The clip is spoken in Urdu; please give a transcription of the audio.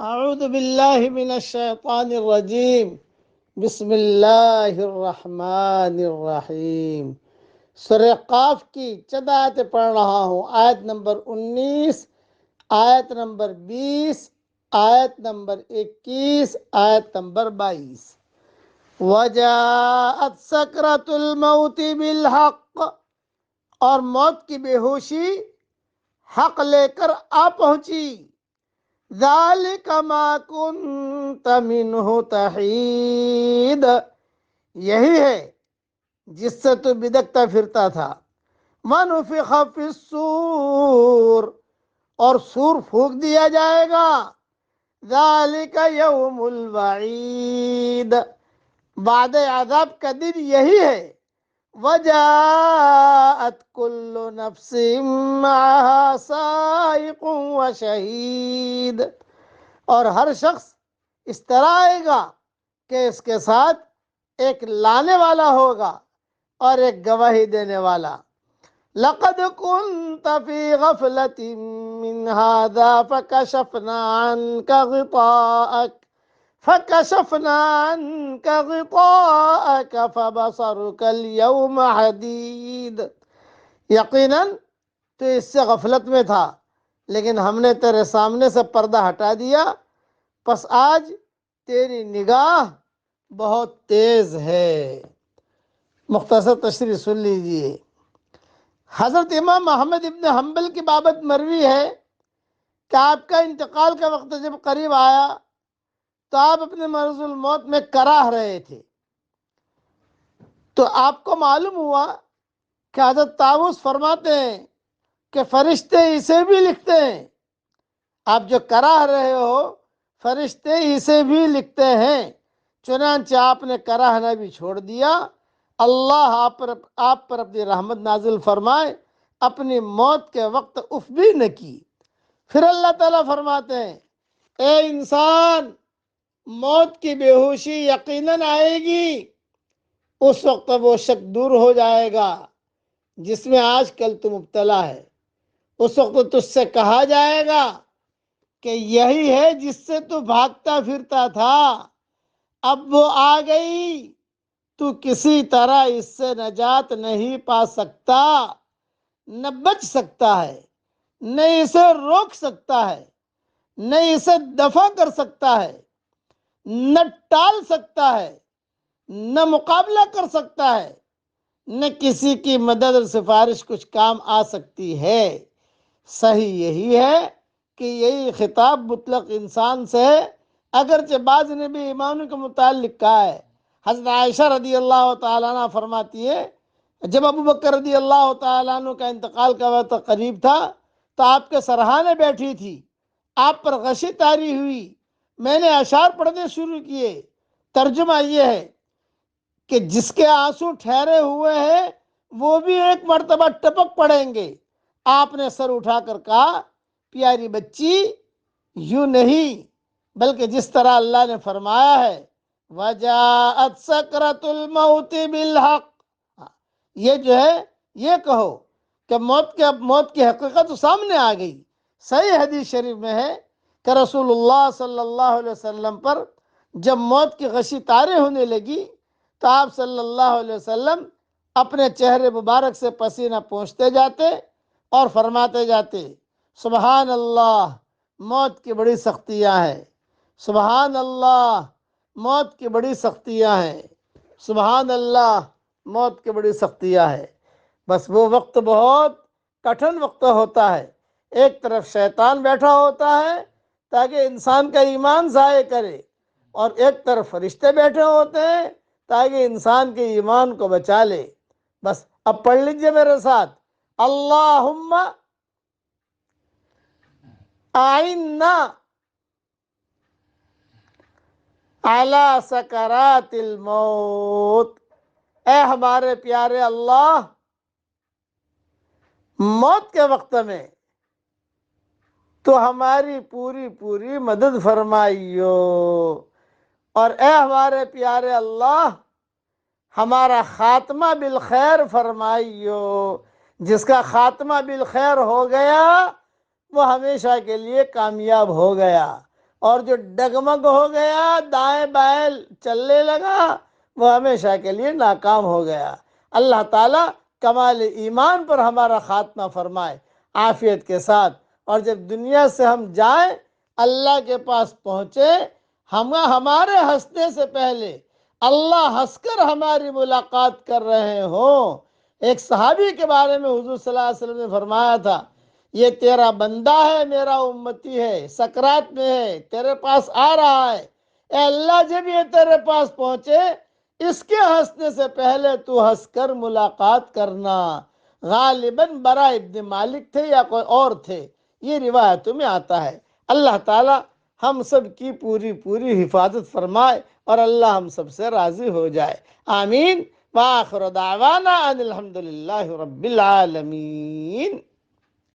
اعوذ باللہ من الشیطان الرجیم بسم اللہ الرحمن الرحیم۔ سورہ قاف کی چند آیتیں پڑھ رہا ہوں۔ آیت نمبر 19، آیت نمبر 20، آیت نمبر 21، آیت نمبر 22۔ وجاءت سکرۃ الموت بالحق، اور موت کی بے ہوشی حق لے کر آ پہنچی۔ ذالک ما کنت منہ تحید، یہی ہے جس سے تو بدکتا پھرتا تھا۔ ونفخ فی الصور، اور سور پھونک دیا جائے گا۔ ذالک یوم الوعید، بعد عذاب کا دن یہی ہے۔ وجاءت کل نفس معها سائق وشہید، اور ہر شخص اس طرح آئے گا کہ اس کے ساتھ ایک لانے والا ہوگا اور ایک گواہی دینے والا۔ لقد كنت في غفلة من هذا فكشفنا عنك غطاءك فبصرك اليوم حديد، یقیناً تو اس سے غفلت میں تھا، لیکن ہم نے تیرے سامنے سے پردہ ہٹا دیا، پس آج تیری نگاہ بہت تیز ہے۔ مختصر تشریح سن لیجئے۔ حضرت امام محمد ابن حنبل کی بابت مروی ہے کہ آپ کا انتقال کا وقت جب قریب آیا تو آپ اپنے مرض الموت میں کراہ رہے تھے، تو آپ کو معلوم ہوا کہ حضرت طاووس فرماتے ہیں کہ فرشتے اسے بھی لکھتے ہیں، آپ جو کراہ رہے ہو فرشتے اسے بھی لکھتے ہیں۔ چنانچہ آپ نے کراہنا بھی چھوڑ دیا۔ اللہ آپ پر اپنی رحمت نازل فرمائے، اپنی موت کے وقت اف بھی نہ کی۔ پھر اللہ تعالیٰ فرماتے ہیں، اے انسان، موت کی بے ہوشی یقیناً آئے گی، اس وقت وہ شک دور ہو جائے گا جس میں آج کل تو مبتلا ہے۔ اس وقت تجھ سے کہا جائے گا کہ یہی ہے جس سے تو بھاگتا پھرتا تھا، اب وہ آ گئی، تو کسی طرح اس سے نجات نہیں پا سکتا، نہ بچ سکتا ہے، نہ اسے روک سکتا ہے، نہ اسے دفع کر سکتا ہے، نہ ٹال سکتا ہے، نہ مقابلہ کر سکتا ہے، نہ کسی کی مدد اور سفارش کچھ کام آ سکتی ہے۔ صحیح یہی ہے کہ یہی خطاب مطلق انسان سے ہے، اگرچہ بعض نے بھی ایمانوں کے متعلق کہا ہے۔ حضرت عائشہ رضی اللہ تعالیٰ عنہ فرماتی ہے، جب ابو بکر رضی اللہ تعالیٰ عنہ کا انتقال کا وقت قریب تھا تو آپ کے سرحانے بیٹھی تھی، آپ پر غشی طاری ہوئی، میں نے اشعار پڑھنے شروع کیے۔ ترجمہ یہ ہے کہ جس کے آنسو ٹھہرے ہوئے ہیں وہ بھی ایک مرتبہ ٹپک پڑیں گے۔ آپ نے سر اٹھا کر کہا، پیاری بچی، یوں نہیں بلکہ جس طرح اللہ نے فرمایا ہے، وَجَاءَتْ سَكْرَةُ الْمَوْتِ بِالْحَقِّ، یہ جو ہے یہ کہو کہ موت کی حقیقت تو سامنے آ گئی۔ صحیح حدیث شریف میں ہے کہ رسول اللہ صلی اللہ علیہ وسلم پر جب موت کی غشی طاری ہونے لگی تو آپ صلی اللہ علیہ وسلم اپنے چہرے مبارک سے پسینہ پونچھتے جاتے اور فرماتے جاتے، سبحان اللہ، موت کی بڑی سختیاں ہیں، سبحان اللہ، موت کی بڑی سختیاں ہیں، سبحان اللہ، موت کی بڑی سختیاں ہیں۔ بس وہ وقت بہت کٹھن وقت ہوتا ہے، ایک طرف شیطان بیٹھا ہوتا ہے تاکہ انسان کا ایمان ضائع کرے، اور ایک طرف فرشتے بیٹھے ہوتے ہیں تاکہ انسان کے ایمان کو بچا لے۔ بس اب پڑھ لیجئے میرے ساتھ، اللہم اعنا علی سکرات الموت، اے ہمارے پیارے اللہ، موت کے وقت میں تو ہماری پوری مدد فرمائیو، اور اے ہمارے پیارے اللہ، ہمارا خاتمہ بالخیر فرمائیو، جس کا خاتمہ بالخیر ہو گیا وہ ہمیشہ کے لیے کامیاب ہو گیا، اور جو ڈگمگ ہو گیا، دائیں بائیں چلنے لگا، وہ ہمیشہ کے لیے ناکام ہو گیا۔ اللہ تعالیٰ کمال ایمان پر ہمارا خاتمہ فرمائے عافیت کے ساتھ، اور جب دنیا سے ہم جائیں، اللہ کے پاس پہنچے، ہمارے ہنسنے سے پہلے اللہ ہنس کر ہماری ملاقات کر رہے ہوں۔ ایک صحابی کے بارے میں حضور صلی اللہ علیہ وسلم نے فرمایا تھا، یہ تیرا بندہ ہے، میرا امتی ہے، سکرات میں ہے، تیرے پاس آ رہا ہے، اے اللہ جب یہ تیرے پاس پہنچے، اس کے ہنسنے سے پہلے تو ہنس کر ملاقات کرنا۔ غالباً برا ابن مالک تھے یا کوئی اور تھے، یہ روایتوں میں آتا ہے۔ اللہ تعالی ہم سب کی پوری پوری حفاظت فرمائے، اور اللہ ہم سب سے راضی ہو جائے، آمین۔ وآخر دعوانا ان الحمد للہ رب العالمین۔